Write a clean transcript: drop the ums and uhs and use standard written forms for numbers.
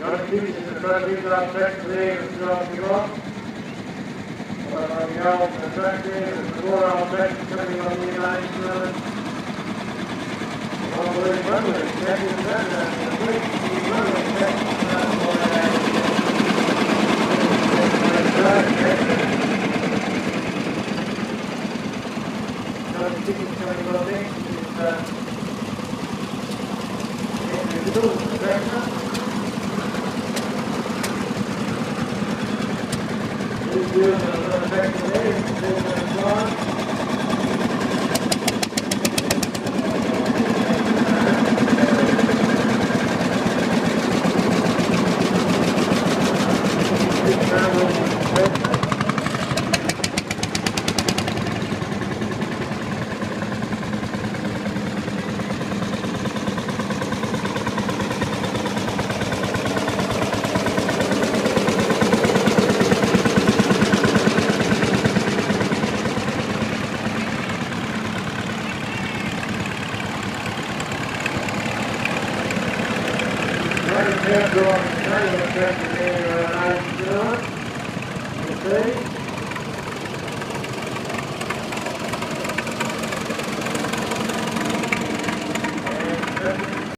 Johnny Keith is the first leader on track today with 2 hours to go. On the out the track today with 4 hours track, 21 million lines to run. On the way runway, second and third, and the quick runway, second and Johnny Keith is coming on next. It's the track now. He's doing another track today, he's doing another one. Go on the track today, 9 to 0. Okay.